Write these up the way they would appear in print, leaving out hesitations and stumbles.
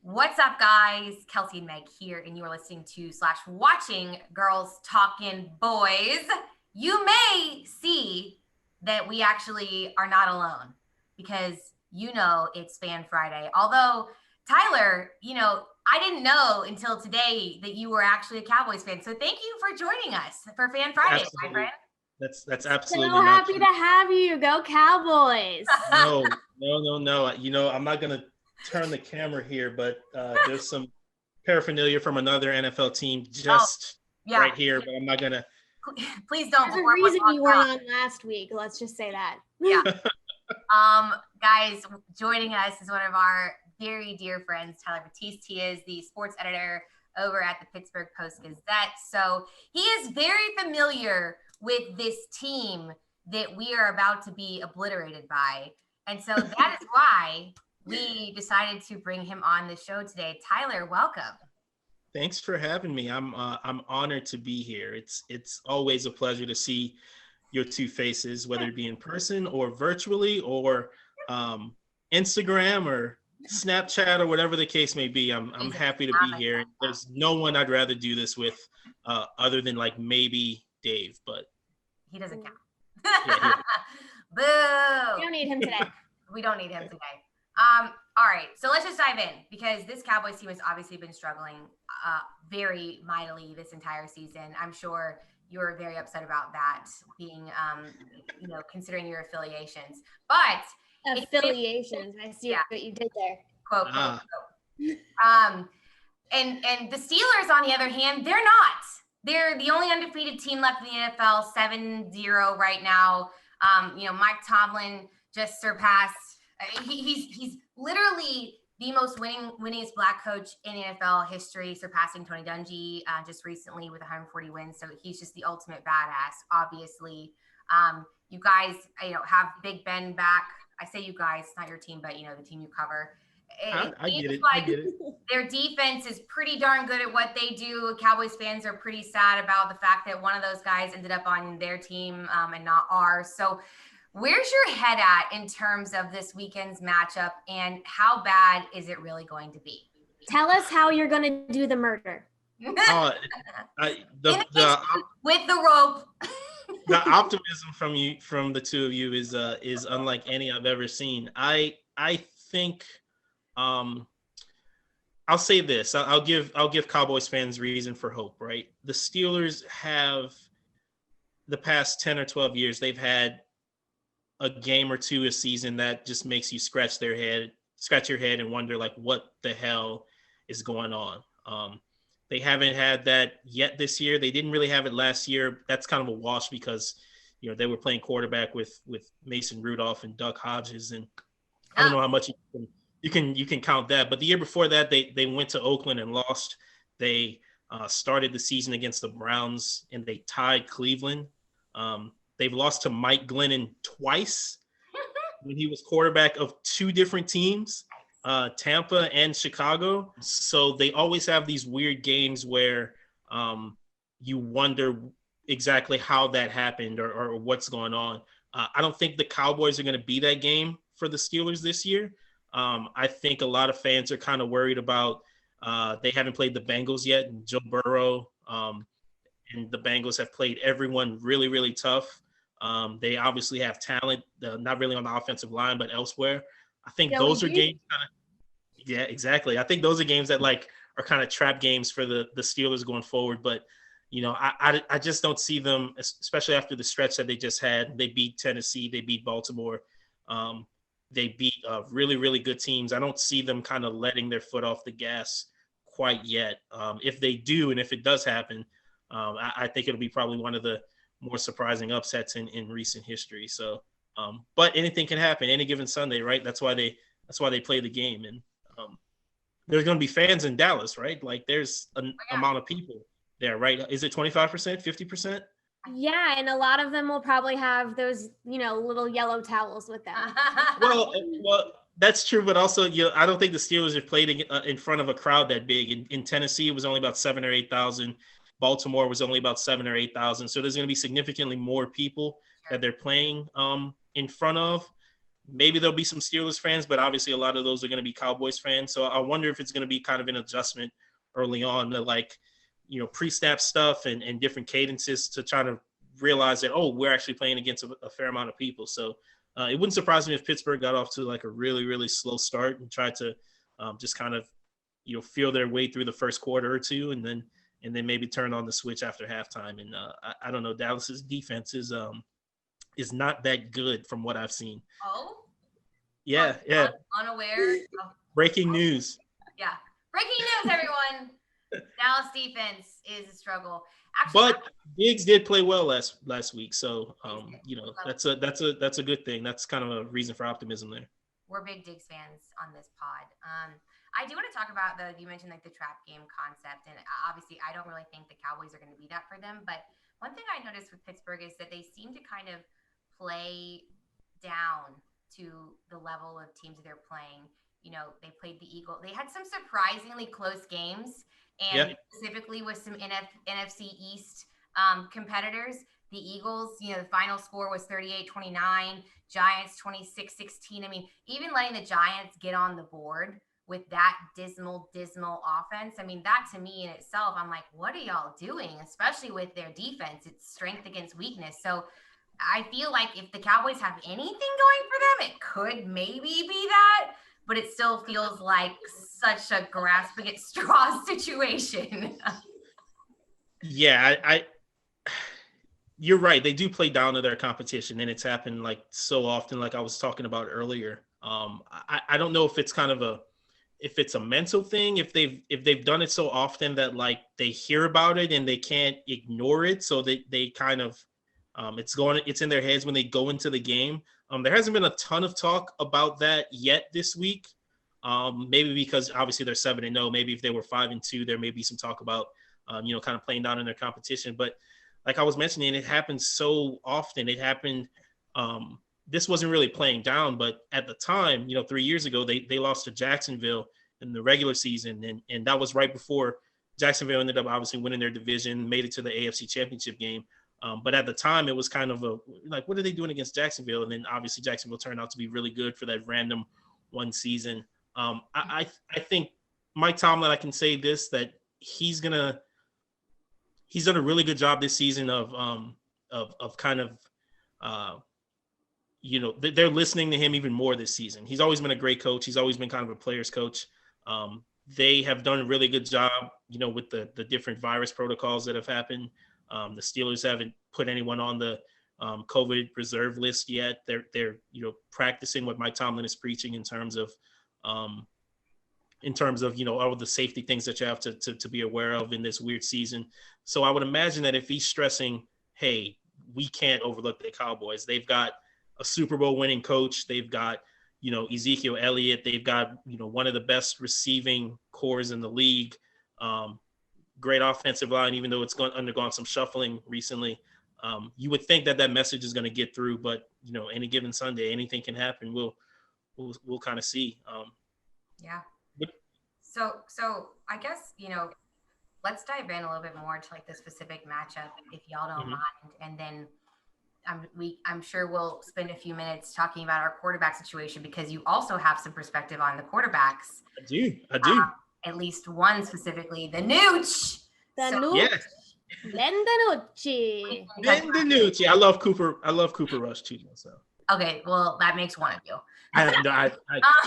What's up, guys? Kelsey and Meg here, and you are listening to / watching Girls Talkin Boys. You may see that we actually are not alone because it's Fan Friday. Although, Tyler, I didn't know until today that you were actually a Cowboys fan. So thank you for joining us for Fan Friday, Absolutely. my friend. That's absolutely so happy to have you. Go Cowboys. No. I'm not going to turn the camera here, but there's some paraphernalia from another NFL team right here, but I'm not going to. Please don't. There's a reason you weren't on last week. Let's just say that. Yeah. Guys, joining us is one of our very dear friends, Tyler Batiste. He is the sports editor over at the Pittsburgh Post-Gazette. So he is very familiar with this team that we are about to be obliterated by. And so that is why we decided to bring him on the show today. Tyler, welcome. Thanks for having me. I'm honored to be here. It's always a pleasure to see your two faces, whether it be in person or virtually or Instagram or Snapchat or whatever the case may be. I'm happy to be here. There's no one I'd rather do this with other than like maybe Dave, but he doesn't count. Yeah. Boo. We don't need him today. We don't need him today. All right, so let's just dive in because this Cowboys team has obviously been struggling very mightily this entire season. I'm sure you're very upset about that being, considering your affiliations. But affiliations, I see what you did there. Quote. And the Steelers, on the other hand, they're not. They're the only undefeated team left in the NFL, 7-0 right now. Mike Tomlin just surpassed. He's literally the most winningest black coach in NFL history, surpassing Tony Dungy just recently with 140 wins. So he's just the ultimate badass. Obviously, you guys, have Big Ben back. I say you guys, not your team, but the team you cover. I get it. Their defense is pretty darn good at what they do. Cowboys fans are pretty sad about the fact that one of those guys ended up on their team and not ours. So where's your head at in terms of this weekend's matchup, and how bad is it really going to be? Tell us how you're going to do the murder. With the rope. The optimism from the two of you is unlike any I've ever seen. I think I'll say this. I'll give Cowboys fans reason for hope, right? The Steelers have the past 10 or 12 years, they've had a game or two a season that just makes you scratch your head and wonder like what the hell is going on. They haven't had that yet this year. They didn't really have it last year. That's kind of a wash because they were playing quarterback with Mason Rudolph and Duck Hodges, and I don't know how much you can count that. But the year before that, they went to Oakland and lost. They started the season against the Browns and they tied Cleveland. They've lost to Mike Glennon twice when he was quarterback of two different teams, Tampa and Chicago. So they always have these weird games where you wonder exactly how that happened or what's going on. I don't think the Cowboys are going to be that game for the Steelers this year. I think a lot of fans are kind of worried about they haven't played the Bengals yet, and Joe Burrow and the Bengals have played everyone really, really tough. They obviously have talent, not really on the offensive line, but elsewhere. I think those are games yeah, exactly. I think those are games that are kind of trap games for the Steelers going forward. But, I just don't see them, especially after the stretch that they just had. They beat Tennessee. They beat Baltimore. They beat really, really good teams. I don't see them kind of letting their foot off the gas quite yet. If they do, and if it does happen, I think it'll be probably one of the more surprising upsets in recent history. So, but anything can happen any given Sunday, right? That's why they play the game. And there's going to be fans in Dallas, right? Like there's an amount of people there, right? Is it 25%, 50%? Yeah, and a lot of them will probably have those, little yellow towels with them. Well, that's true, but also, I don't think the Steelers have played in front of a crowd that big. In Tennessee, it was only about 7,000 or 8,000. Baltimore was only about 7,000 or 8,000. So there's going to be significantly more people that they're playing in front of. Maybe there'll be some Steelers fans, but obviously a lot of those are going to be Cowboys fans. So I wonder if it's going to be kind of an adjustment early on to like, pre-snap stuff and different cadences to try to realize that, oh, we're actually playing against a fair amount of people. So it wouldn't surprise me if Pittsburgh got off to like a really, really slow start and tried to just kind of, feel their way through the first quarter or two and then maybe turn on the switch after halftime. And I don't know, Dallas's defense is not that good from what I've seen. Oh? Yeah. Unaware. Breaking news. Yeah. Breaking news, everyone. Dallas defense is a struggle. Actually, but Diggs did play well last week, so that's a good thing. That's kind of a reason for optimism there. We're big Diggs fans on this pod. I do want to talk about you mentioned like the trap game concept, and obviously I don't really think the Cowboys are going to be that for them. But one thing I noticed with Pittsburgh is that they seem to kind of play down to the level of teams that they're playing. They played the Eagles. They had some surprisingly close games, and specifically with some NFC East competitors. The Eagles, the final score was 38-29, Giants 26-16. I mean, even letting the Giants get on the board with that dismal offense. I mean, that to me in itself, I'm like, what are y'all doing? Especially with their defense, it's strength against weakness. So I feel like if the Cowboys have anything going for them, it could maybe be that, but it still feels like such a grasping at straws situation. Yeah, you're right. They do play down to their competition, and it's happened like so often, like I was talking about earlier. I don't know if it's kind of if it's a mental thing, if they've done it so often that like they hear about it and they can't ignore it, so they kind of it's in their heads when they go into the game. There hasn't been a ton of talk about that yet this week. Maybe because obviously they're 7-0. Maybe if they were 5-2, there may be some talk about kind of playing down in their competition. But like I was mentioning, it happens so often. It happened. This wasn't really playing down, but at the time, 3 years ago, they lost to Jacksonville in the regular season, and that was right before Jacksonville ended up obviously winning their division, made it to the AFC Championship game. But at the time, it was kind of like, what are they doing against Jacksonville? And then obviously Jacksonville turned out to be really good for that random one season. I think Mike Tomlin, I can say this, that he's done a really good job this season of kind of, they're listening to him even more this season. He's always been a great coach. He's always been kind of a player's coach. They have done a really good job, with the different virus protocols that have happened. The Steelers haven't put anyone on the COVID reserve list yet. They're practicing what Mike Tomlin is preaching in terms of all the safety things that you have to be aware of in this weird season. So I would imagine that if he's stressing, hey, we can't overlook the Cowboys. They've got a Super Bowl winning coach. They've got, Ezekiel Elliott. They've got, one of the best receiving cores in the league. Great offensive line, even though it's undergone some shuffling recently. You would think that message is going to get through, but any given Sunday, anything can happen. We'll kind of see. Yeah. So I guess, let's dive in a little bit more to like the specific matchup, if y'all don't mind. And then I'm sure we'll spend a few minutes talking about our quarterback situation, because you also have some perspective on the quarterbacks. I do. At least one specifically, the Nooch. Yes. Benvenucci. Benvenucci. I love Cooper Rush too. So. Okay, well, that makes one of you. I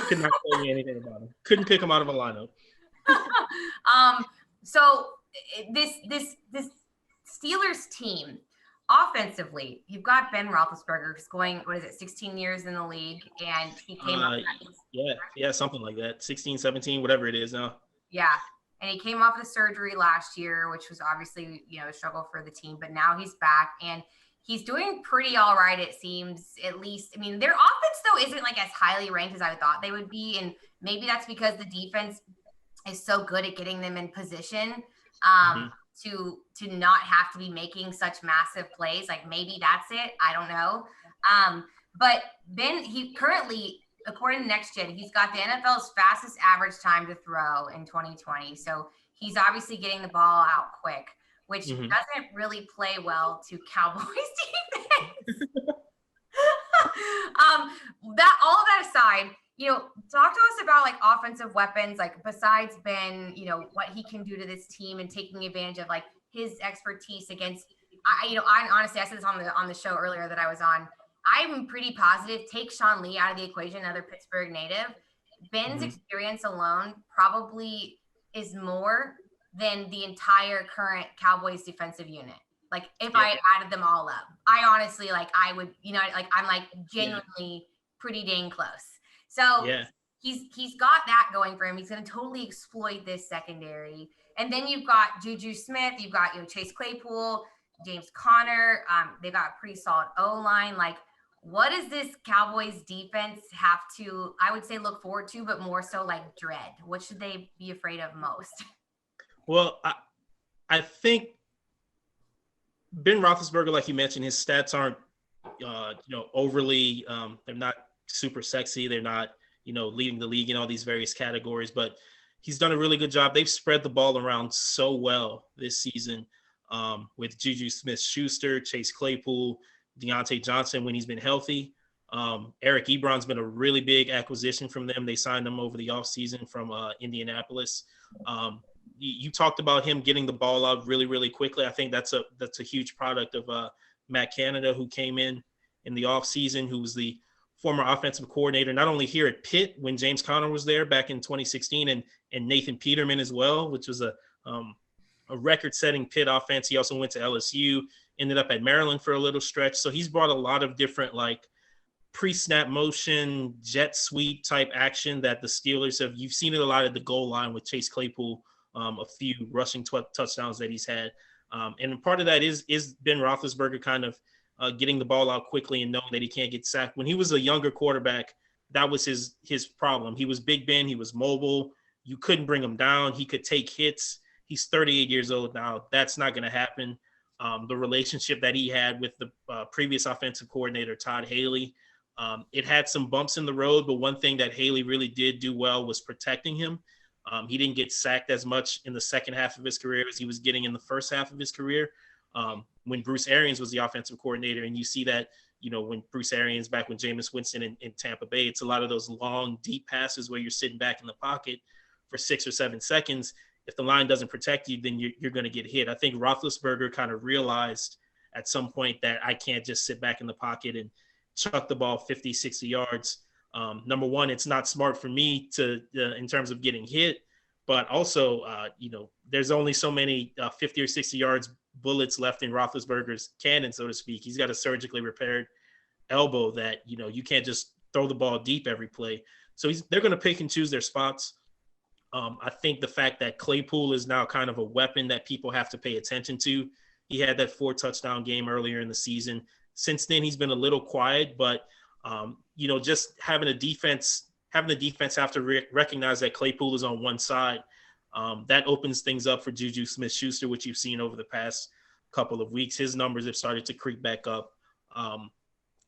could not tell you anything about him. Couldn't pick him out of a lineup. So this Steelers team, offensively, you've got Ben Roethlisberger, who's going, 16 years in the league, and he came up. Yeah, something like that. 16, 17, whatever it is now. Yeah, and he came off the surgery last year, which was obviously, a struggle for the team, but now he's back, and he's doing pretty all right, it seems, at least. I mean, their offense, though, isn't like as highly ranked as I thought they would be, and maybe that's because the defense is so good at getting them in position to not have to be making such massive plays. Like, maybe that's it. I don't know. But Ben, he currently, according to Next Gen, he's got the NFL's fastest average time to throw in 2020. So he's obviously getting the ball out quick, which doesn't really play well to Cowboys defense. That all of that aside, talk to us about like offensive weapons, like besides Ben, what he can do to this team and taking advantage of like his expertise against. I honestly, I said this on the show earlier that I was on. I'm pretty positive. Take Sean Lee out of the equation, another Pittsburgh native. Ben's experience alone probably is more than the entire current Cowboys defensive unit. Like if I had added them all up, I honestly I would, I'm like genuinely pretty dang close. So he's got that going for him. He's going to totally exploit this secondary. And then you've got Juju Smith, you've got Chase Claypool, James Conner. They've got a pretty solid O-line. Like, what does this Cowboys defense have to, I would say, look forward to, but more so like dread? What should they be afraid of most? Well, I think Ben Roethlisberger, like you mentioned, his stats aren't, overly, they're not super sexy. They're not, leading the league in all these various categories, but he's done a really good job. They've spread the ball around so well this season with Juju Smith-Schuster, Chase Claypool, Deontay Johnson when he's been healthy. Eric Ebron's been a really big acquisition from them. They signed him over the offseason from Indianapolis. You talked about him getting the ball out really, really quickly. I think that's a huge product of Matt Canada, who came in the offseason, who was the former offensive coordinator, not only here at Pitt when James Conner was there back in 2016, and Nathan Peterman as well, which was a record-setting Pitt offense. He also went to LSU, ended up at Maryland for a little stretch. So he's brought a lot of different pre-snap motion, jet sweep type action that the Steelers have. You've seen it a lot at the goal line with Chase Claypool, a few rushing touchdowns that he's had. And part of that is Ben Roethlisberger kind of getting the ball out quickly and knowing that he can't get sacked. When he was a younger quarterback, that was his problem. He was Big Ben. He was mobile. You couldn't bring him down. He could take hits. He's 38 years old now. That's not going to happen. The relationship that he had with the previous offensive coordinator, Todd Haley, it had some bumps in the road, but one thing that Haley really did do well was protecting him. He didn't get sacked as much in the second half of his career as he was getting in the first half of his career. When Bruce Arians was the offensive coordinator, and you see that, when Bruce Arians, back when Jameis Winston in Tampa Bay, it's a lot of those long, deep passes where you're sitting back in the pocket for 6 or 7 seconds. If the line doesn't protect you, then you're going to get hit. I think Roethlisberger kind of realized at some point that I can't just sit back in the pocket and chuck the ball 50, 60 yards. Number one, it's not smart for me to in terms of getting hit, but also, there's only so many 50 or 60 yards bullets left in Roethlisberger's cannon, so to speak. He's got a surgically repaired elbow that, you can't just throw the ball deep every play. So they're going to pick and choose their spots. I think the fact that Claypool is now kind of a weapon that people have to pay attention to. He had that 4-touchdown game earlier in the season. Since then, he's been a little quiet, but just having the defense have to recognize that Claypool is on one side. That opens things up for Juju Smith-Schuster, which you've seen over the past couple of weeks. His numbers have started to creep back up.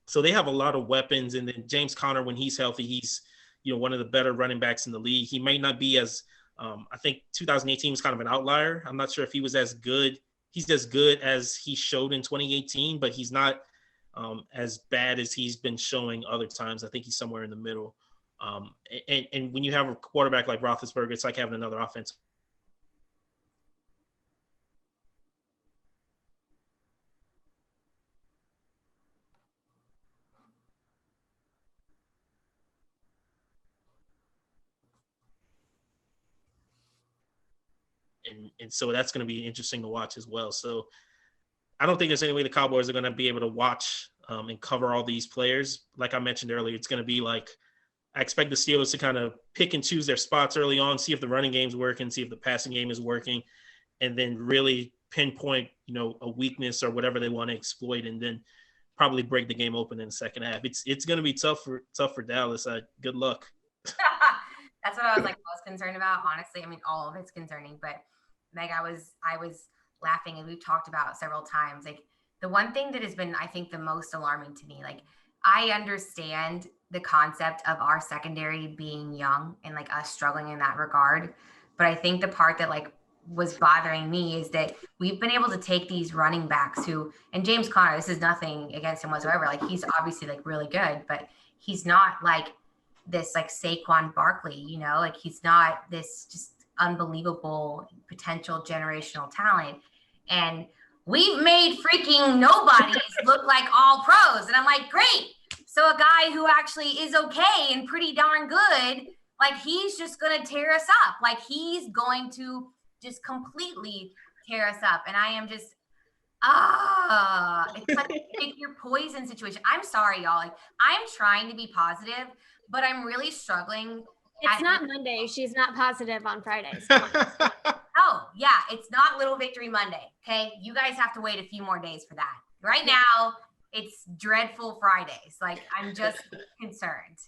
So they have a lot of weapons. And then James Conner, when he's healthy, he's one of the better running backs in the league. He may not be as I think 2018 was kind of an outlier. I'm not sure if he was as good. He's as good as he showed in 2018, but he's not as bad as he's been showing other times. I think he's somewhere in the middle. And when you have a quarterback like Roethlisberger, it's like having another offense. And so that's going to be interesting to watch as well. So I don't think there's any way the Cowboys are going to be able to watch and cover all these players. Like I mentioned earlier, it's going to be like, I expect the Steelers to kind of pick and choose their spots early on, see if the running game's working, see if the passing game is working, and then really pinpoint, a weakness or whatever they want to exploit, and then probably break the game open in the second half. It's going to be tough for Dallas. Good luck. That's what I was most concerned about, honestly. I mean, all of it's concerning, but Meg, I was laughing, and we've talked about several times. The one thing that has been, I think, the most alarming to me, I understand the concept of our secondary being young and us struggling in that regard. But I think the part that was bothering me is that we've been able to take these running backs who, and James Conner, this is nothing against him whatsoever. Like he's obviously like really good, but he's not like this like Saquon Barkley, you know, like he's not this just unbelievable potential generational talent. And we've made freaking nobodies look like all pros. And I'm like, great. So a guy who actually is okay and pretty darn good, like he's just going to tear us up. Like he's going to just completely tear us up. And I am just, it's like a pick your poison situation. I'm sorry, y'all. Like I'm trying to be positive, but I'm really struggling. It's not Monday. She's not positive on Fridays. Oh, yeah. It's not Little Victory Monday. Okay. You guys have to wait a few more days for that. Right now, it's dreadful Fridays. Like, I'm just concerned.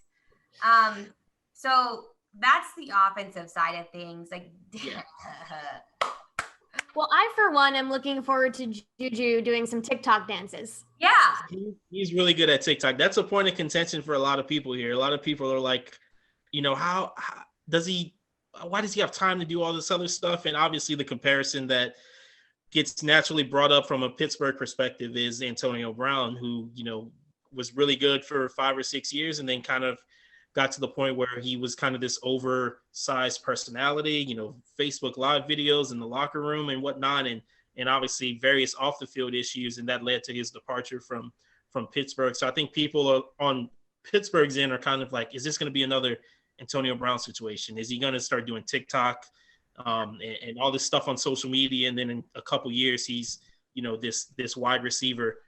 So that's the offensive side of things. Like, Well, I, for one, am looking forward to Juju doing some TikTok dances. Yeah. He's really good at TikTok. That's a point of contention for a lot of people here. A lot of people are like, you know, how does he, why does he have time to do all this other stuff? And obviously the comparison that gets naturally brought up from a Pittsburgh perspective is Antonio Brown, who, you know, was really good for 5 or 6 years and then kind of got to the point where he was kind of this oversized personality, you know, Facebook Live videos in the locker room and whatnot, and obviously various off the field issues, and that led to his departure from Pittsburgh. So I think people are on Pittsburgh's end are kind of like, is this going to be another Antonio Brown situation? Is he going to start doing TikTok and all this stuff on social media, and then in a couple years he's, you know, this wide receiver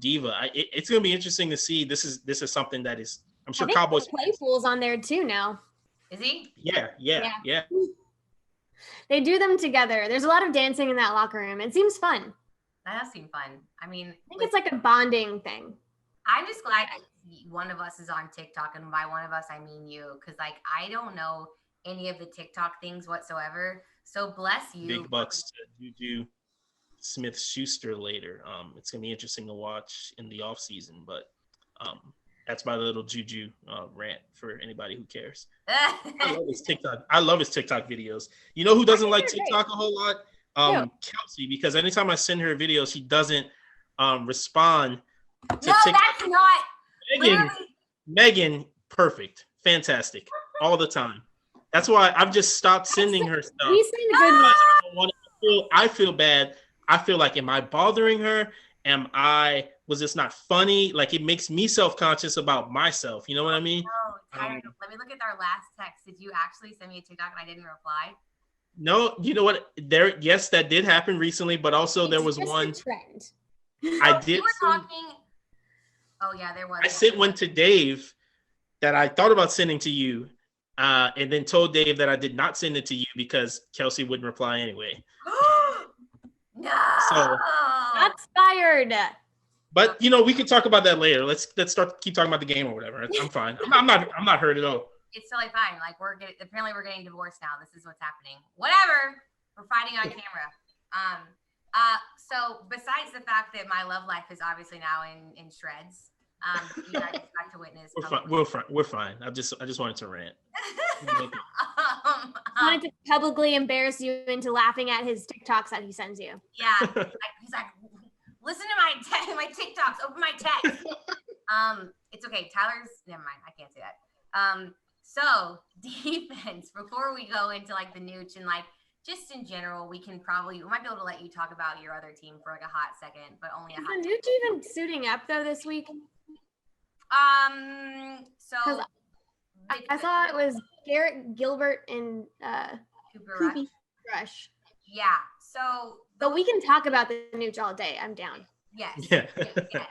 diva? It's going to be interesting to see. This is something that is, I'm sure Cowboys. Claypool's on there too now. Is he? Yeah. They do them together. There's a lot of dancing in that locker room. It seems fun. That does seem fun. I mean, I think it's like a bonding thing. I'm just glad one of us is on TikTok, and by one of us I mean you, because like I don't know any of the TikTok things whatsoever. So bless you. Big bucks to Juju Smith Schuster later. It's gonna be interesting to watch in the off season, but that's my little Juju rant for anybody who cares. I love his TikTok. I love his TikTok videos. You know who doesn't like TikTok a whole lot? Kelsey, because anytime I send her a video, she doesn't respond to TikTok. That's not Megan, perfect, fantastic, all the time. That's why I've just stopped sending her stuff. He's saying good. I feel bad. I feel like, am I bothering her? Was this not funny? Like, it makes me self-conscious about myself. You know what I mean? Oh, Tyler, let me look at our last text. Did you actually send me a TikTok and I didn't reply? No, you know what? Yes, that did happen recently, but also there was one trend. I did. You were talking. Oh yeah, there was. I sent one to Dave that I thought about sending to you, and then told Dave that I did not send it to you because Kelsey wouldn't reply anyway. No. So That's fired. But you know, we can talk about that later. Let's keep talking about the game or whatever. I'm fine. I'm not hurt at all. It's totally fine. Like apparently we're getting divorced now. This is what's happening. Whatever. We're fighting on camera. So besides the fact that my love life is obviously now in shreds, you guys got to witness. We're fine. I just wanted to rant. Wanted to publicly embarrass you into laughing at his TikToks that he sends you. Yeah, he's like, listen to my TikToks. Open my text. It's okay. Never mind. I can't say that. So defense. Before we go into like the nooch and like just in general, we might be able to let you talk about your other team for like a hot second, but only a hot. Is the nooch even suiting up though this week? So I saw it was Garrett Gilbert and Cooper Rush. Yeah. So, but we can talk about the nooch all day. I'm down. Yes. Yeah.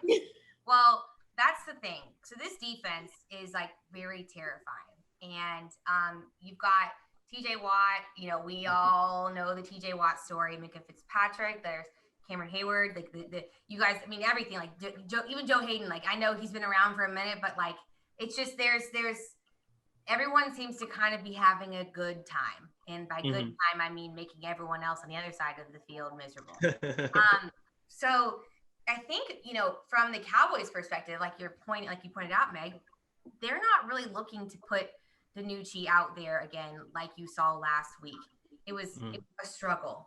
Yes. Well, that's the thing. So this defense is like very terrifying, and you've got TJ Watt. You know, we all know the TJ Watt story. Minka Fitzpatrick. There's Cameron Hayward. Like the you guys. I mean, everything. Like even Joe Hayden. Like I know he's been around for a minute, but like it's just there's everyone seems to kind of be having a good time. And by good time, I mean making everyone else on the other side of the field miserable. So I think, you know, from the Cowboys perspective, like you pointed out, Meg, they're not really looking to put Danucci out there again like you saw last week. It was a struggle.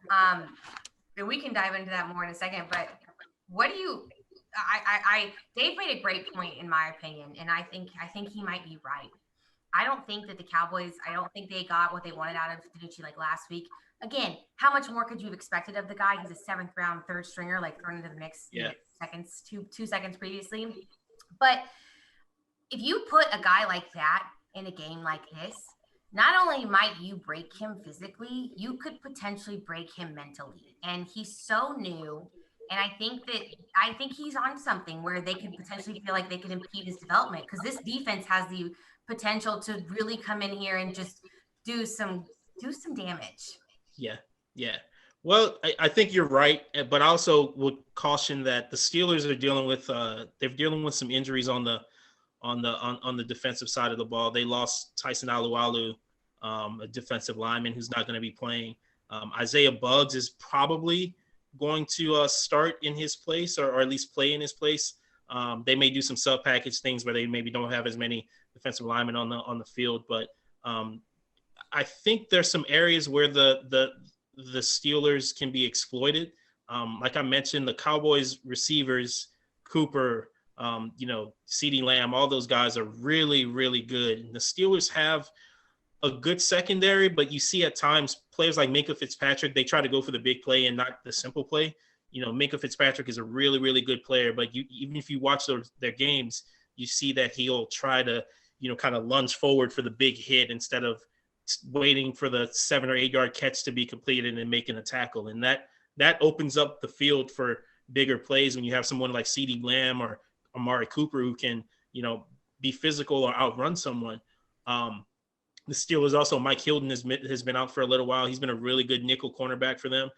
And we can dive into that more in a second, but what do you Dave made a great point in my opinion, and I think he might be right. I don't think that the Cowboys, I don't think they got what they wanted out of DiNucci like last week. Again, how much more could you have expected of the guy? He's a 7th round, 3rd stringer, like thrown into the mix two seconds previously. But if you put a guy like that in a game like this, not only might you break him physically, you could potentially break him mentally. And he's so new. And I think he's on something where they could potentially feel like they could impede his development, because this defense has the potential to really come in here and just do some damage. Yeah. Well, I think you're right, but I also would caution that the Steelers are dealing with some injuries on the defensive side of the ball. They lost Tyson Alualu, a defensive lineman who's not going to be playing. Isaiah Buggs is probably going to start in his place, or at least play in his place. They may do some sub package things where they maybe don't have as many defensive linemen on the field, but I think there's some areas where the Steelers can be exploited. Like I mentioned, the Cowboys receivers, Cooper, CeeDee Lamb, all those guys are really, really good. And the Steelers have a good secondary, but you see at times players like Minkah Fitzpatrick, they try to go for the big play and not the simple play. Minkah Fitzpatrick is a really, really good player, but even if you watch their games, you see that he'll try to, kind of lunge forward for the big hit instead of waiting for the 7 or 8 yard catch to be completed and making a tackle. And that opens up the field for bigger plays when you have someone like CeeDee Lamb or Amari Cooper who can, be physical or outrun someone. The Steelers also, Mike Hilton has been out for a little while. He's been a really good nickel cornerback for them.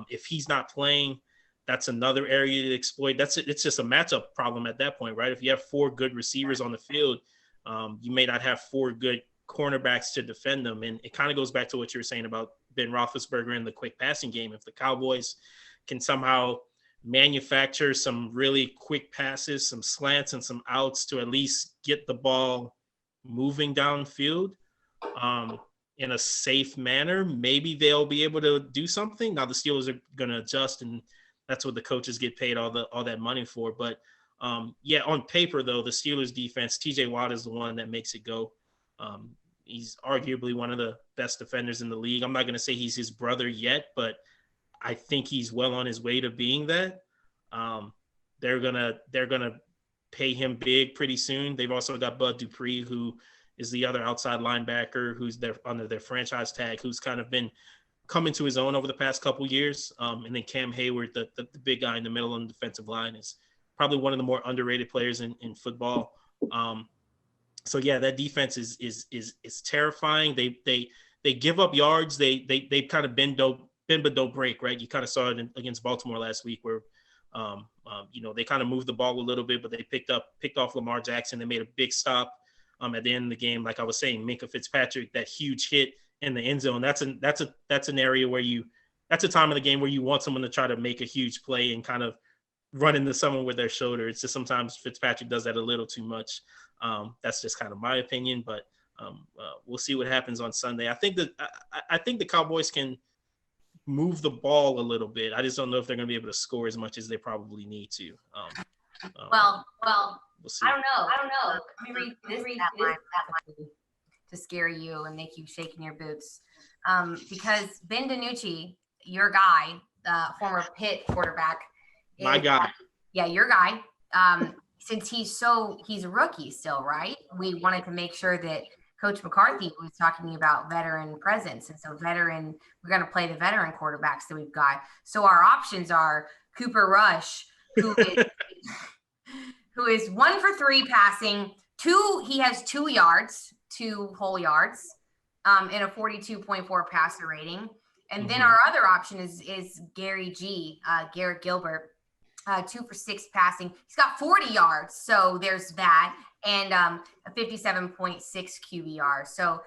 If he's not playing, that's another area to exploit. It's just a matchup problem at that point, right? If you have 4 good receivers on the field, you may not have 4 good cornerbacks to defend them. And it kind of goes back to what you were saying about Ben Roethlisberger in the quick passing game. If the Cowboys can somehow manufacture some really quick passes, some slants and some outs to at least get the ball moving downfield in a safe manner, maybe they'll be able to do something. Now the Steelers are going to adjust, and that's what the coaches get paid all that money for. But on paper though, the Steelers defense, TJ Watt is the one that makes it go. He's arguably one of the best defenders in the league. I'm not going to say he's his brother yet, but I think he's well on his way to being that. They're gonna pay him big pretty soon. They've also got Bud Dupree, who is the other outside linebacker who's under their franchise tag, who's kind of been coming to his own over the past couple years. And then Cam Hayward, the big guy in the middle on the defensive line, is probably one of the more underrated players in football. So that defense is terrifying. They give up yards. They kind of bend but don't break, right? You kind of saw it against Baltimore last week where they kind of moved the ball a little bit, but they picked off Lamar Jackson. They made a big stop at the end of the game. Like I was saying, Minkah Fitzpatrick, that huge hit in the end zone. That's an area where that's a time of the game where you want someone to try to make a huge play and kind of run into someone with their shoulder. It's just sometimes Fitzpatrick does that a little too much. That's just kind of my opinion, but we'll see what happens on Sunday. I think the Cowboys can move the ball a little bit. I just don't know if they're going to be able to score as much as they probably need to. Well, we'll see. I don't know. Let me read that line to scare you and make you shake in your boots. Because Ben DiNucci, your guy, former Pitt quarterback. My guy. Yeah, your guy. Since he's a rookie still, right? We wanted to make sure that Coach McCarthy was talking about veteran presence. And so we're going to play the veteran quarterbacks that we've got. So our options are Cooper Rush, who is 1 for 3 passing. He has 2 whole yards, in a 42.4 passer rating. And then our other option is Garrett Gilbert, 2 for 6 passing. He's got 40 yards. So there's that. And a 57.6 QBR. So,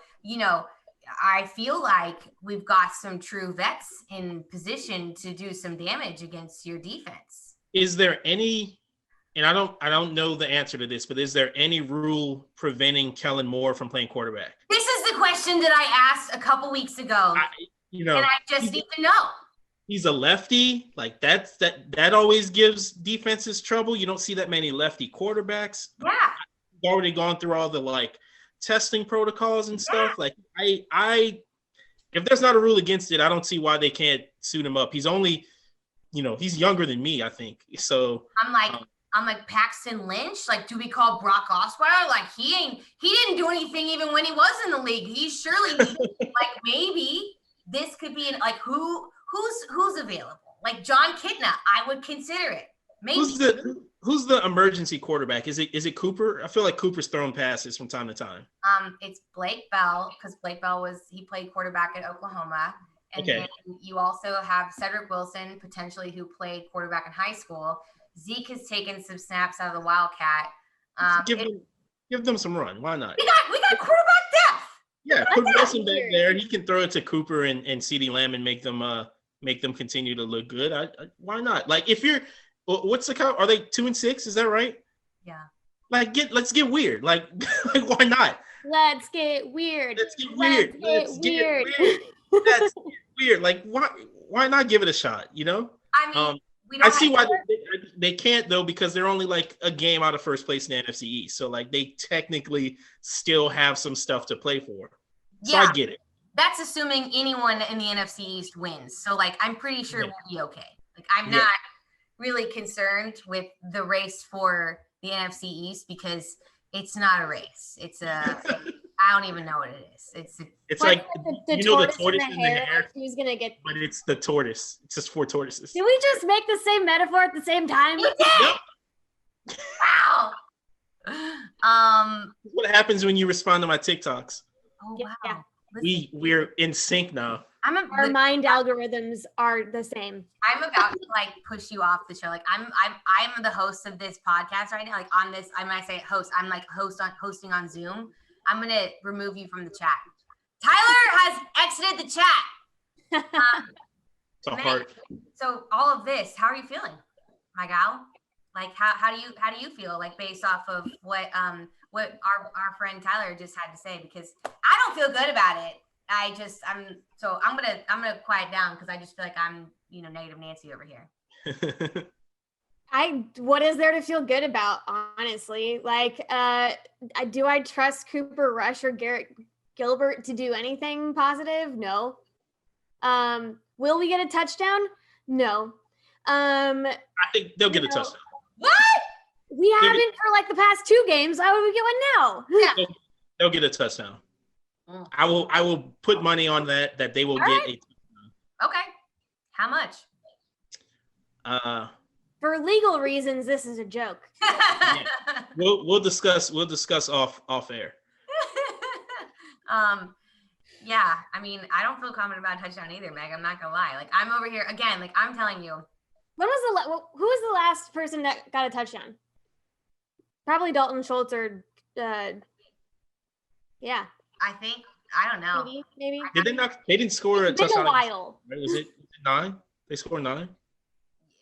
I feel like we've got some true vets in position to do some damage against your defense. Is there any, and I don't know the answer to this, but is there any rule preventing Kellen Moore from playing quarterback? This is the question that I asked a couple weeks ago. You know, And I just need to know. he's a lefty. Like that always gives defenses trouble. You don't see that many lefty quarterbacks. Yeah. He's already gone through all the like testing protocols and stuff. Like I if there's not a rule against it, I don't see why they can't suit him up. He's only, he's younger than me, I think. So I'm like Paxton Lynch. Like, do we call Brock Osweiler? Like, he didn't do anything even when he was in the league. He surely like maybe this could be like who's available? Like John Kitna, I would consider it. Maybe. Who's the emergency quarterback? Is it Cooper? I feel like Cooper's throwing passes from time to time. It's Blake Bell, because Blake Bell he played quarterback at Oklahoma. And Okay. then you also have Cedric Wilson, potentially, who played quarterback in high school. Zeke has taken some snaps out of the Wildcat. Give them some run. Why not? We got quarterback depth. Yeah, put Wilson back there. He can throw it to Cooper and CeeDee Lamb and make them continue to look good. Why not? Like, if you're, what's the count? Are they 2-6? Is that right? Yeah. Like, let's get weird. Like why not? Let's get weird. Let's get weird. Let's get weird. Like, why not give it a shot? I mean, I see why they can't, though, because they're only like a game out of first place in the NFC East. So like they technically still have some stuff to play for. So yeah, I get it. That's assuming anyone in the NFC East wins. So like I'm pretty sure we'll be okay. Like I'm Yeah. not really concerned with the race for the NFC East because it's not a race. It's I don't even know what it is. It's like the tortoise tortoise in the hair, who's gonna get? but it's the tortoise. It's just 4 tortoises. Did we just make the same metaphor at the same time? We did. Wow. What happens when you respond to my TikToks? Oh Yeah. wow. Listen, We're in sync now. Our mind algorithms are the same. I'm about to like push you off the show. Like I'm the host of this podcast right now. Like on this, when I say host, I'm like hosting on Zoom. I'm gonna remove you from the chat. Tyler has exited the chat. It's a hard. So all of this, how are you feeling, my gal? Like how do you feel like based off of what our friend Tyler just had to say? Because I don't feel good about it. I'm gonna quiet down because I just feel like I'm negative Nancy over here. What is there to feel good about, honestly? Like, do I trust Cooper Rush or Garrett Gilbert to do anything positive? No. Will we get a touchdown? No. I think they'll get a touchdown. What? We haven't for like the past 2 games. Why would we get one now? Yeah. They'll get a touchdown. I will put money on that they will get a touchdown. Okay. How much? For legal reasons, this is a joke. Yeah. We'll discuss off air. Yeah, I mean, I don't feel confident about a touchdown either, Meg. I'm not gonna lie. Like I'm over here again. Like I'm telling you. Who was the last person that got a touchdown? Probably Dalton Schultz or yeah. I don't know. Maybe. Did they not? They didn't score a touchdown. It's been a while. Was it 9? They scored 9.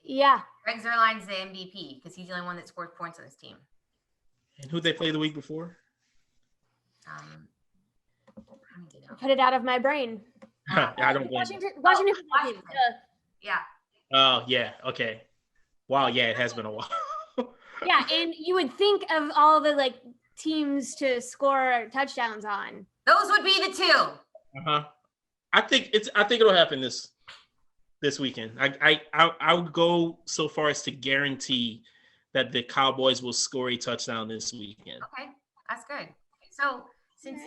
Yeah. Greg Zuerlein's the MVP because he's the only one that scored points on his team. And who'd they play the week before? I don't know. Put it out of my brain. I don't blame you. Washington. Yeah. Oh, yeah. Okay. Wow. Yeah, it has been a while. Yeah, and you would think of all the like teams to score touchdowns on. Those would be the 2. Uh-huh. I think it'll happen this weekend. I would go so far as to guarantee that the Cowboys will score a touchdown this weekend. Okay, that's good. So since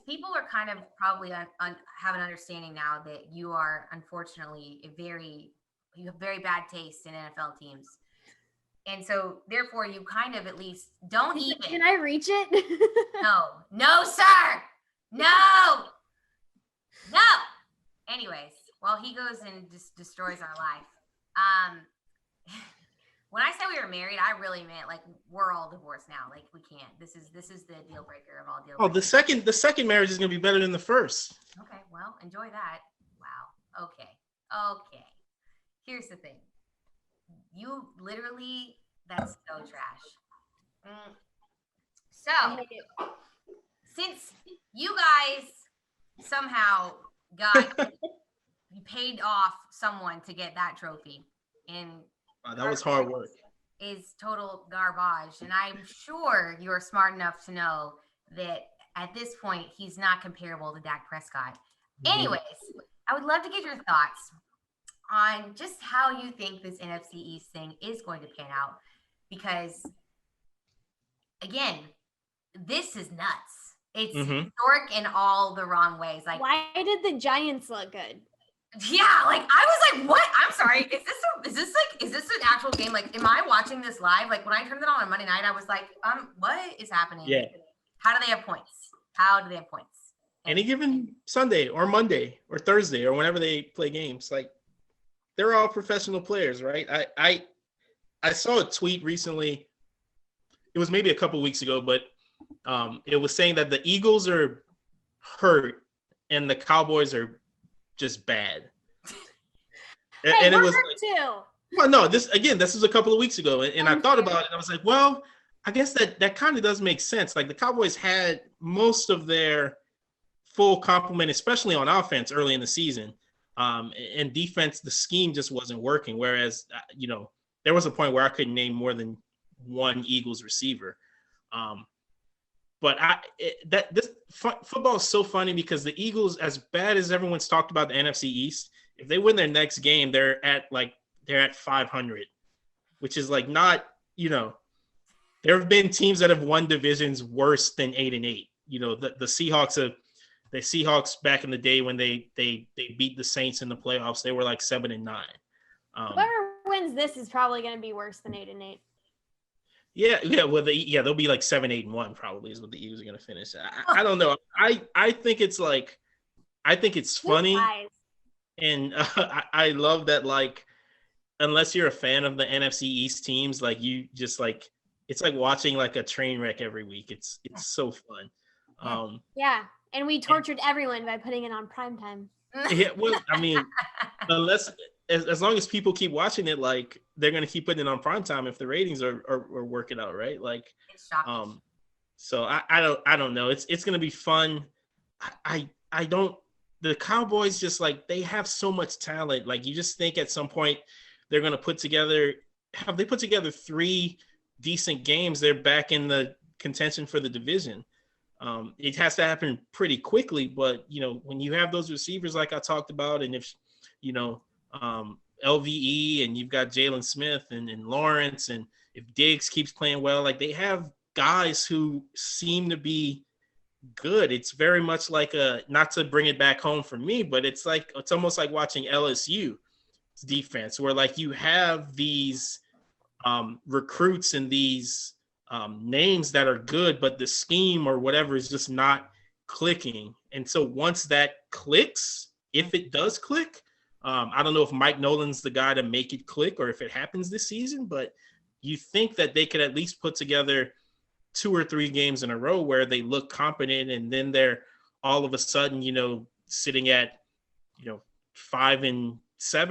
people are kind of probably have an understanding now that you are unfortunately you have very bad taste in NFL teams. And so therefore you kind of at least don't even. Can I reach it? No, sir. No. Anyways, well, he goes and just destroys our life. When I said we were married, I really meant like we're all divorced now. Like we can't. This is the deal breaker of all deal breakers. Oh, the second marriage is gonna be better than the first. Okay, well, enjoy that. Wow. Okay. Here's the thing. You literally, that's so trash. So, since you guys somehow got paid off someone to get that trophy, and That was hard work. Is total garbage. And I'm sure you're smart enough to know that at this point he's not comparable to Dak Prescott. Anyways, I would love to get your thoughts on just how you think this NFC East thing is going to pan out, because again, this is nuts. It's historic in all the wrong ways. Like, why did the Giants look good? Yeah, like I was like, what? I'm sorry. Is this an actual game? Like, am I watching this live? Like when I turned it on Monday night, I was like, what is happening? Yeah. How do they have points? Any given Sunday or Monday or Thursday or whenever they play games, like they're all professional players, right? I saw a tweet recently. It was maybe a couple of weeks ago, but it was saying that the Eagles are hurt and the Cowboys are just bad. And it was like, too. Well, no, this is a couple of weeks ago, and I thought about it. And I was like, well, I guess that kind of does make sense. Like the Cowboys had most of their full complement, especially on offense early in the season, and defense. The scheme just wasn't working. Whereas, there was a point where I couldn't name more than one Eagles receiver. But football is so funny because the Eagles, as bad as everyone's talked about the NFC East, if they win their next game, they're at 500, which is like not, there have been teams that have won divisions worse than 8-8. The Seahawks back in the day when they beat the Saints in the playoffs, they were like 7-9. Whoever wins this is probably going to be worse than 8-8. Yeah. Well, they'll be like 7-8-1 probably is what the Eagles are going to finish. I don't know. I think it's funny, and I love that. Like, unless you're a fan of the NFC East teams, like you just like it's like watching like a train wreck every week. It's so fun. Yeah, and we tortured everyone by putting it on primetime. Yeah, well, I mean, as long as people keep watching it, like they're gonna keep putting it on primetime if the ratings are working out, right? Like, it's shocking. So I don't know. It's gonna be fun. I don't. The Cowboys just like they have so much talent. Like you just think at some point they're gonna put together. Have they put together 3 decent games? They're back in the contention for the division. It has to happen pretty quickly, but when you have those receivers like I talked about, and if LVE and you've got Jalen Smith and Lawrence, and if Diggs keeps playing well, like they have guys who seem to be good. It's very much like not to bring it back home for me, but it's almost like watching LSU defense, where like you have these recruits and these names that are good, but the scheme or whatever is just not clicking. And so once that clicks, if it does click, I don't know if Mike Nolan's the guy to make it click or if it happens this season, but you think that they could at least put together 2 or 3 games in a row where they look competent, and then they're all of a sudden, sitting at, 5-7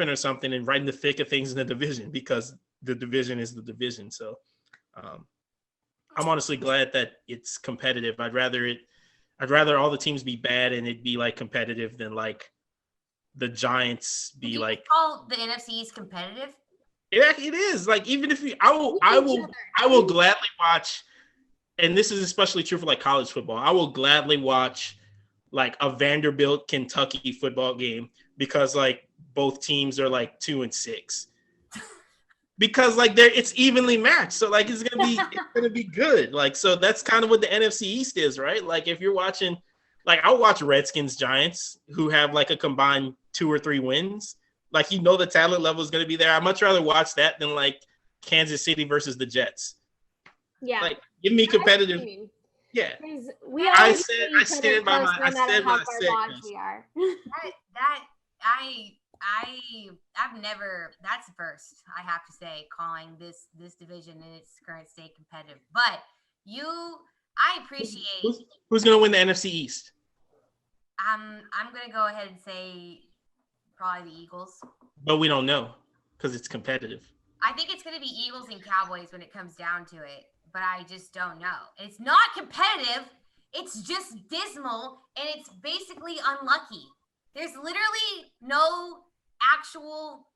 or something and right in the thick of things in the division, because the division is the division. So I'm honestly glad that it's competitive. I'd rather all the teams be bad and it be like competitive than like the Giants be like. Call the NFC East competitive? It is. Like, even if I will gladly watch, and this is especially true for like college football, I will gladly watch like a Vanderbilt Kentucky football game because like both teams are like 2-6. Because like it's evenly matched, so like it's gonna be good. Like, so that's kind of what the NFC East is, right? Like if you're watching, like I'll watch Redskins Giants who have like a combined 2 or 3 wins. Like the talent level is gonna be there. I'd much rather watch that than like Kansas City versus the Jets. Yeah, like give me competitive. Yeah, I stand by my. I said what I said. We are. I've never, that's first, I have to say, calling this division in its current state competitive. But I appreciate. Who's going to win the NFC East? I'm going to go ahead and say probably the Eagles. But we don't know because it's competitive. I think it's going to be Eagles and Cowboys when it comes down to it. But I just don't know. It's not competitive. It's just dismal. And it's basically unlucky. There's literally no actual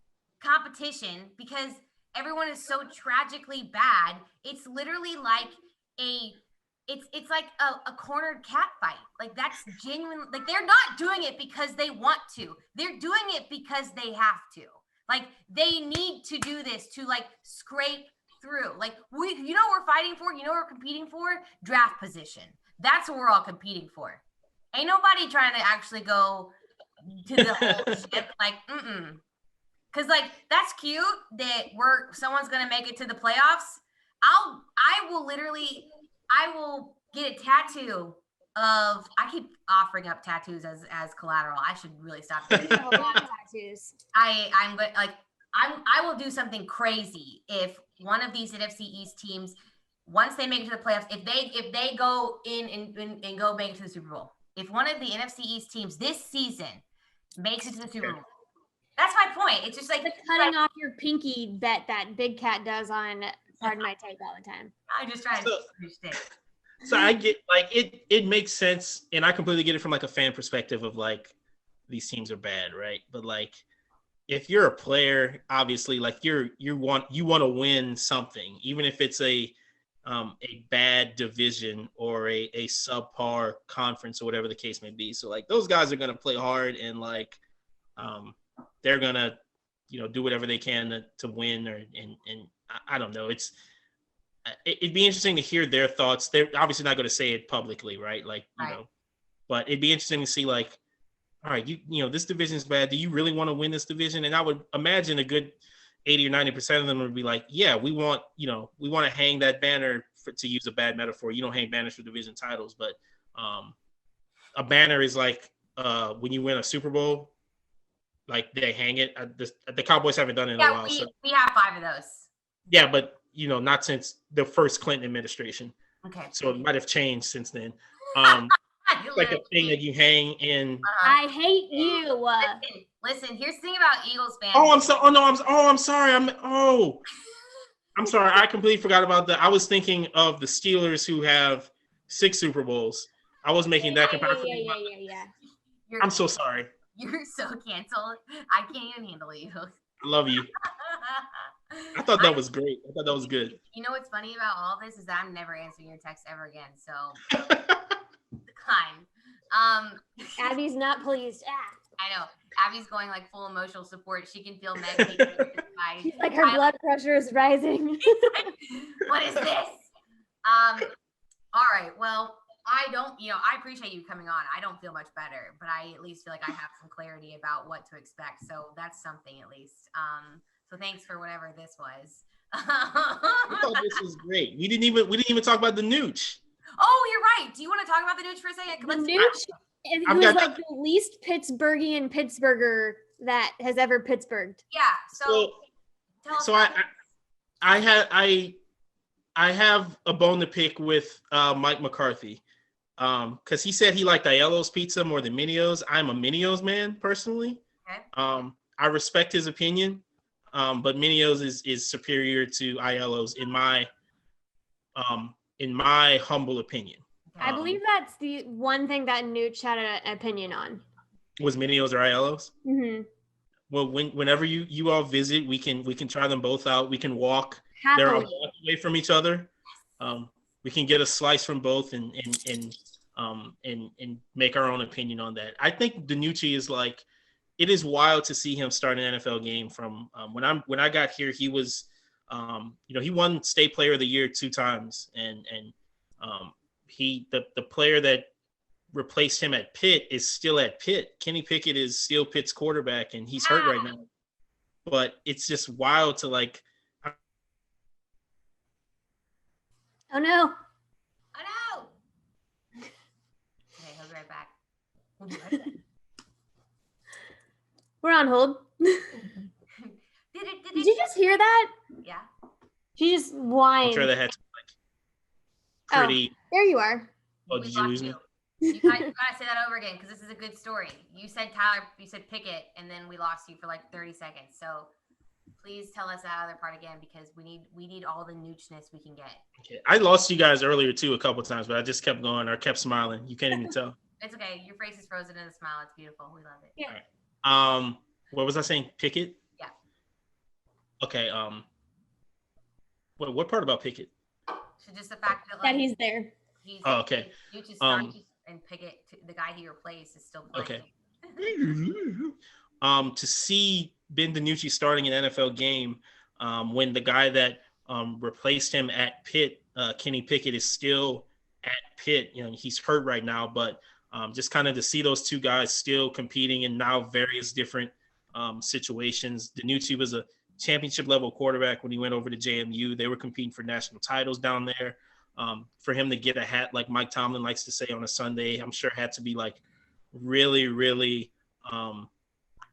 competition because everyone is so tragically bad. It's literally like it's like a cornered cat fight. Like that's genuine. Like they're not doing it because they want to. They're doing it because they have to. Like they need to do this to like scrape through. Like what we're fighting for, we're competing for? Draft position. That's what we're all competing for. Ain't nobody trying to actually go to the whole ship. Like, Cause like that's cute that someone's gonna make it to the playoffs. I will get a tattoo of. I keep offering up tattoos as collateral. I should really stop doing that. A lot of tattoos. I will do something crazy if one of these NFC East teams, once they make it to the playoffs, if they go in and go make it to the Super Bowl, if one of the NFC East teams this season makes it to the Super Bowl, that's my point. It's just like cutting off your pinky that Big Cat does on Pardon My Take all the time. I'm just trying to understand. So I get like it makes sense, and I completely get it from like a fan perspective of like these teams are bad, right? But like if you're a player, obviously like you want to win something, even if it's a bad division or a subpar conference or whatever the case may be. So like those guys are gonna play hard and like they're gonna do whatever they can to win and I don't know. It'd be interesting to hear their thoughts. They're obviously not going to say it publicly, right? Like, but it'd be interesting to see like, all right, this division is bad. Do you really want to win this division? And I would imagine a good 80 or 90% of them would be like, yeah, we want to hang that banner to use a bad metaphor. You don't hang banners for division titles, but a banner is like when you win a Super Bowl, like they hang it. The Cowboys haven't done it in a while. We have 5 of those. Yeah, but not since the first Clinton administration. Okay. So it might have changed since then. Like a thing that you hang in. I hate you. Listen, here's the thing about Eagles fans. I'm sorry. I'm sorry. I completely forgot about that. I was thinking of the Steelers who have 6 Super Bowls. I was making that comparison. Yeah. I'm so sorry. You're so canceled. I can't even handle you. I love you. I thought that was great. I thought that was good. You know what's funny about all this is that I'm never answering your text ever again. So decline. Abby's not pleased. I know. Abby's going like full emotional support. She can feel Meg. She's like her blood pressure is rising. What is this? All right. Well, I appreciate you coming on. I don't feel much better, but I at least feel like I have some clarity about what to expect. So that's something at least. So thanks for whatever this was. I thought this was great. We didn't even talk about the Nooch. Oh, you're right. Do you want to talk about the Nooch for a second? The Nooch was like the least Pittsburghian Pittsburgher that has ever Pittsburghed. Yeah. So I have a bone to pick with Mike McCarthy. Because he said he liked Aiello's pizza more than Minio's. I'm a Minio's man personally. Okay. I respect his opinion, but Minio's is superior to Aiello's in my humble opinion. I believe that's the one thing that Nooch had an opinion on. Was Minio's or Aiello's? Mm-hmm. Well, whenever you all visit, we can try them both out. We can walk. Happily. They're a walk away from each other. We can get a slice from both and make our own opinion on that. I think DiNucci is like, it is wild to see him start an NFL game from when I got here. He was, he won State Player of the Year 2 times, and the player that replaced him at Pitt is still at Pitt. Kenny Pickett is still Pitt's quarterback, and he's hurt right now. But it's just wild to like. Oh no. Okay, he'll be right back. We'll be right back. We're on hold. Did you just hear that? Yeah. She just whined. I'm sure that had some, like, pretty. Oh, there you are. Oh, did you lose me? You gotta say that over again because this is a good story. You said Pickett, and then we lost you for like 30 seconds. So please tell us that other part again because we need all the noochness we can get. Okay. I lost you guys earlier too a couple of times, but I just kept going or kept smiling. You can't even tell. It's okay. Your face is frozen in a smile. It's beautiful. We love it. Yeah. Right. What was I saying? Pickett? Yeah. Okay. What part about Pickett? So just the fact that That he's there. Okay. Juju starting and Pickett, the guy he replaced, is still playing. Okay. To see Ben DiNucci starting an NFL game when the guy that replaced him at Pitt, Kenny Pickett, is still at Pitt. He's hurt right now, but just kind of to see those two guys still competing in now various different situations. DiNucci was a championship level quarterback when he went over to JMU. They were competing for national titles down there. For him to get a hat, like Mike Tomlin likes to say on a Sunday, I'm sure had to be like really, really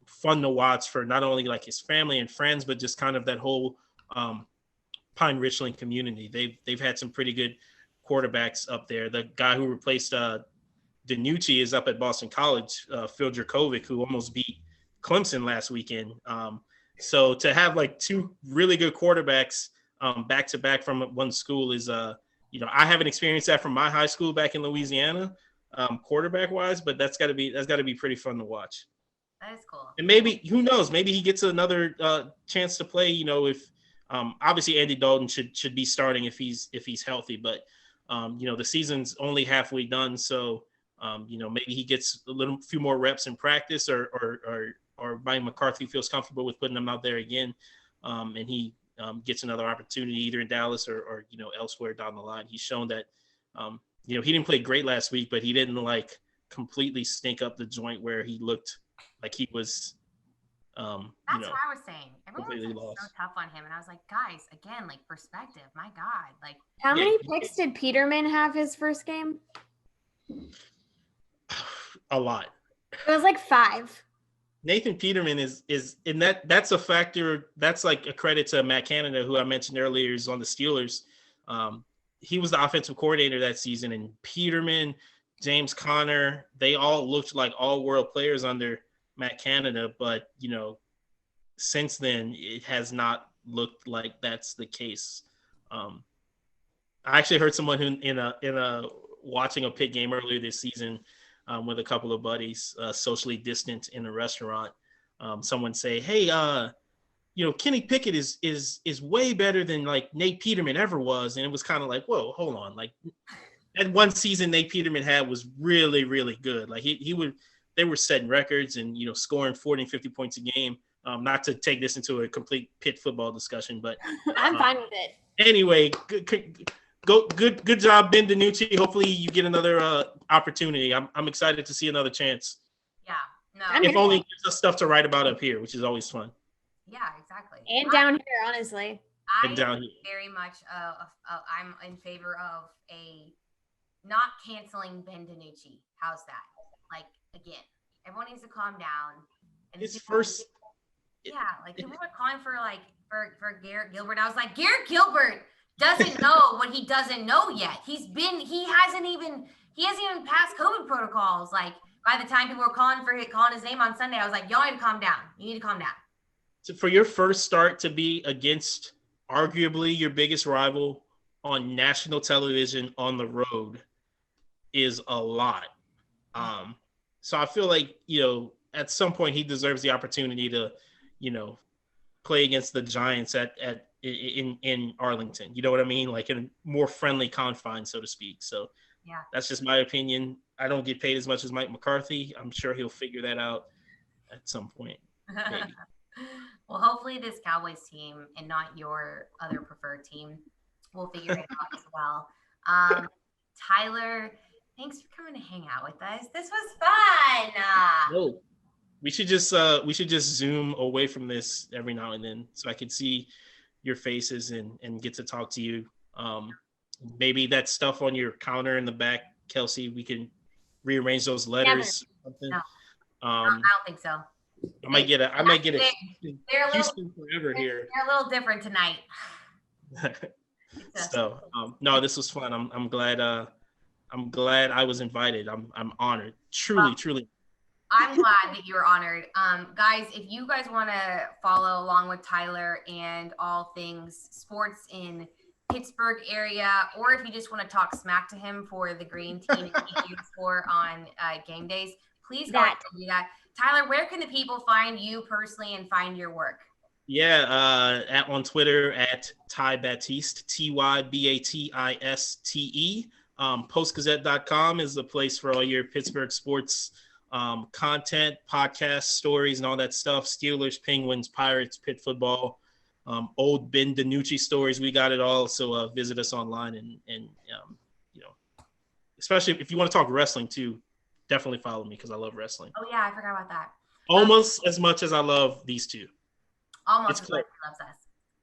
fun to watch for not only like his family and friends, but just kind of that whole Pine Richland community. They've had some pretty good quarterbacks up there. The guy who replaced DiNucci is up at Boston College, Phil Dracovic, who almost beat Clemson last weekend. So to have like two really good quarterbacks back to back from one school is I haven't experienced that from my high school back in Louisiana, quarterback wise, but that's got to be pretty fun to watch. That is cool. And maybe, who knows, maybe he gets another chance to play. If obviously Andy Dalton should be starting if he's healthy, but the season's only halfway done, so maybe he gets a few more reps in practice, or Mike McCarthy feels comfortable with putting him out there again, and he gets another opportunity either in Dallas or elsewhere down the line. He's shown that he didn't play great last week, but he didn't like completely stink up the joint where he looked like he was that's what I was saying. Everyone was so tough on him, and I was like, guys, again, like perspective. My God, like how many picks did Peterman have his first game? A lot. It was like 5. Nathan Peterman is in that's a factor. That's like a credit to Matt Canada, who I mentioned earlier is on the Steelers. He was the offensive coordinator that season, and Peterman, James Conner, they all looked like all-world players under Matt Canada, but since then it has not looked like that's the case. I actually heard someone who in a watching a Pitt game earlier this season with a couple of buddies, socially distant in a restaurant. Someone say, "Hey, Kenny Pickett is way better than like Nate Peterman ever was," and it was kind of like, "Whoa, hold on!" Like that one season Nate Peterman had was really, really good. Like they were setting records and scoring 40 and 50 points a game. Not to take this into a complete Pitt football discussion, but I'm fine with it. Anyway, good job, Ben DiNucci. Hopefully you get another opportunity. I'm excited to see another chance. Yeah, no. If only gives us stuff to write about up here, which is always fun. Yeah, exactly. And down here, honestly. And down here. Very much. I'm in favor of a not canceling Ben DiNucci. How's that? Like again, everyone needs to calm down. And his first. Yeah, like people were calling for Garrett Gilbert. I was like, Garrett Gilbert doesn't know what he doesn't know yet. He hasn't even passed COVID protocols. Like by the time people were calling his name on Sunday, I was like, y'all need to calm down. You need to calm down. So for your first start to be against arguably your biggest rival on national television on the road is a lot. So I feel like, at some point he deserves the opportunity to, play against the Giants in Arlington. You know what I mean? Like in a more friendly confines, so to speak. So yeah, that's just my opinion. I don't get paid as much as Mike McCarthy. I'm sure he'll figure that out at some point. Maybe. Well, hopefully this Cowboys team and not your other preferred team will figure it out as well. Tyler, thanks for coming to hang out with us. This was fun. Oh, we should just zoom away from this every now and then so I can see your faces and get to talk to you. Maybe that stuff on your counter in the back, Kelsey, we can rearrange those letters. No. I don't think so. I might get a Houston forever here. They're a little different tonight. So no, this was fun. I'm glad I was invited. I'm honored. Truly. I'm glad that you were honored. Guys, if you guys want to follow along with Tyler and all things sports in Pittsburgh area, or if you just want to talk smack to him for the green team he cheers for on game days, please go ahead and do that. Tyler, where can the people find you personally and find your work? Yeah, on Twitter at Ty Batiste, Tybatiste. Postgazette.com is the place for all your Pittsburgh sports content, podcasts, stories, and all that stuff. Steelers, Penguins, Pirates, Pitt football, old Ben DiNucci stories. We got it all. So visit us online and especially if you want to talk wrestling too, definitely follow me because I love wrestling. Oh yeah, I forgot about that. Almost as much as I love these two. Almost as much as he loves us.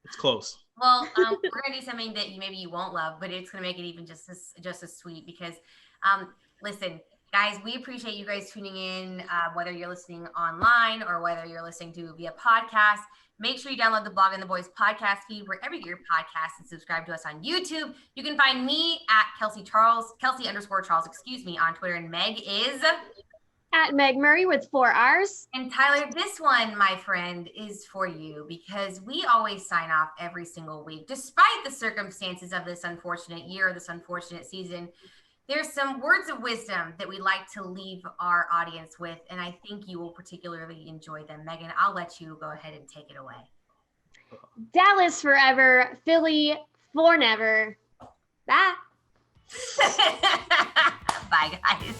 It's close. Well, we're gonna do something that maybe you won't love, but it's gonna make it even just as sweet because, listen, guys, we appreciate you guys tuning in, whether you're listening online or whether you're listening to via podcast. Make sure you download the Blogging the Boys podcast feed wherever you get your podcasts and subscribe to us on YouTube. You can find me at Kelsey Charles, Kelsey_Charles, on Twitter, and Meg is at Meg Murray with 4 R's. And Tyler, this one, my friend, is for you because we always sign off every single week, despite the circumstances of this unfortunate year, this unfortunate season. There's some words of wisdom that we like to leave our audience with, and I think you will particularly enjoy them. Megan, I'll let you go ahead and take it away. Dallas forever, Philly for never. Bye. Bye, guys.